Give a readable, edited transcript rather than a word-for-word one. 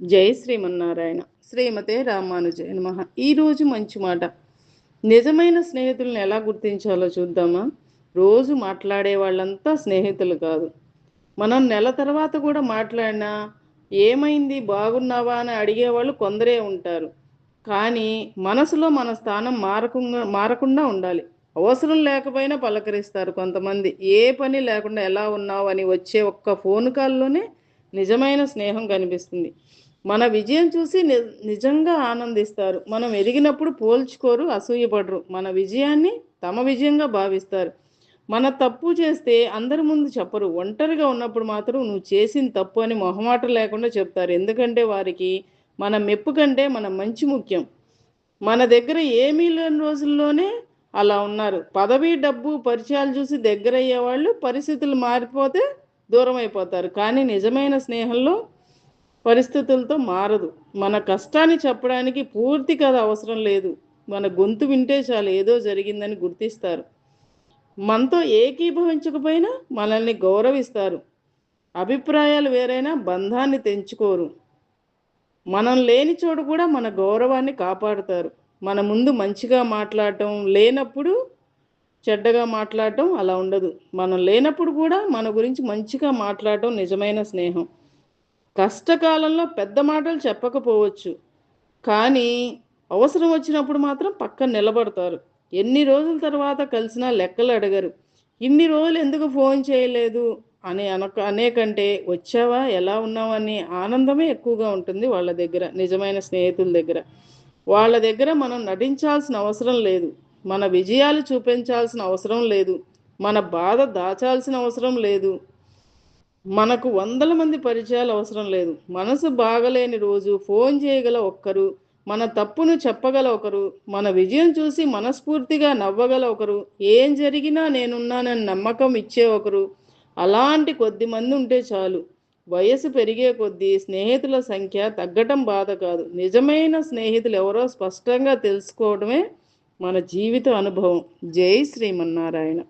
జై శ్రీమన్నారాయణ. శ్రీమతే రామానుజాయ నమః. ఈరోజు మంచి మాట. నిజమైన స్నేహితులను ఎలా గుర్తించాలో చూద్దామా? రోజు మాట్లాడే వాళ్ళంతా స్నేహితులు కాదు. మనం నెల తర్వాత కూడా మాట్లాడినా, ఏమైంది బాగున్నావా అని అడిగేవాళ్ళు కొందరే ఉంటారు. కానీ మనసులో మన స్థానం మారకుండా ఉండాలి. అవసరం లేకపోయినా పలకరిస్తారు కొంతమంది. ఏ పని లేకుండా ఎలా ఉన్నావు అని వచ్చే ఒక్క ఫోన్ కాల్లోనే నిజమైన స్నేహం కనిపిస్తుంది. మన విజయం చూసి నిజంగా ఆనందిస్తారు. మనం ఎదిగినప్పుడు పోల్చుకోరు, అసూయపడరు. మన విజయాన్ని తమ విజయంగా భావిస్తారు. మన తప్పు చేస్తే అందరి ముందు చెప్పరు. ఒంటరిగా ఉన్నప్పుడు మాత్రం నువ్వు చేసిన తప్పు అని మొహమాట లేకుండా చెప్తారు. ఎందుకంటే వారికి మన మెప్పు కంటే మన మంచి ముఖ్యం. మన దగ్గర ఏమీ లేని రోజుల్లోనే అలా ఉన్నారు. పదవి, డబ్బు, పరిచయాలు చూసి దగ్గరయ్యే వాళ్ళు పరిస్థితులు మారిపోతే దూరం అయిపోతారు. కానీ నిజమైన స్నేహంలో పరిస్థితులతో మారదు. మన కష్టాన్ని చెప్పడానికి పూర్తి కథ అవసరం లేదు. మన గొంతు వింటే చాలు ఏదో జరిగిందని గుర్తిస్తారు. మనతో ఏకీభవించకపోయినా మనల్ని గౌరవిస్తారు. అభిప్రాయాలు వేరైనా బంధాన్ని తెంచుకోరు. మనం లేని చోటు కూడా మన గౌరవాన్ని కాపాడుతారు. మన ముందు మంచిగా మాట్లాడటం, లేనప్పుడు చెడ్డగా మాట్లాడటం అలా ఉండదు. మనం లేనప్పుడు కూడా మన గురించి మంచిగా మాట్లాడటం నిజమైన స్నేహం. కష్టకాలంలో పెద్ద మాటలు చెప్పకపోవచ్చు, కానీ అవసరం వచ్చినప్పుడు మాత్రం పక్కన నిలబడతారు. ఎన్ని రోజుల తర్వాత కలిసినా లెక్కలు అడగరు. ఇన్ని రోజులు ఎందుకు ఫోన్ చేయలేదు అని అనేకంటే వచ్చావా ఎలా ఉన్నావా అని ఆనందమే ఎక్కువగా ఉంటుంది వాళ్ళ దగ్గర, నిజమైన స్నేహితుల దగ్గర. వాళ్ళ దగ్గర మనం నటించాల్సిన అవసరం లేదు. మన విజయాలు చూపించాల్సిన అవసరం లేదు. మన బాధ దాచాల్సిన అవసరం లేదు. మనకు వందల మంది పరిచయాలు అవసరం లేదు. మనసు బాగలేని రోజు ఫోన్ చేయగల ఒక్కరు, మన తప్పును చెప్పగల ఒకరు, మన విజయం చూసి మనస్ఫూర్తిగా నవ్వగల ఒకరు, ఏం జరిగినా నేనున్నానని నమ్మకం ఇచ్చే ఒకరు, అలాంటి కొద్ది మంది ఉంటే చాలు. వయసు పెరిగే కొద్దీ స్నేహితుల సంఖ్య తగ్గటం బాధ కాదు. నిజమైన స్నేహితులు ఎవరో స్పష్టంగా తెలుసుకోవడమే మన జీవిత అనుభవం. జై శ్రీమన్నారాయణ.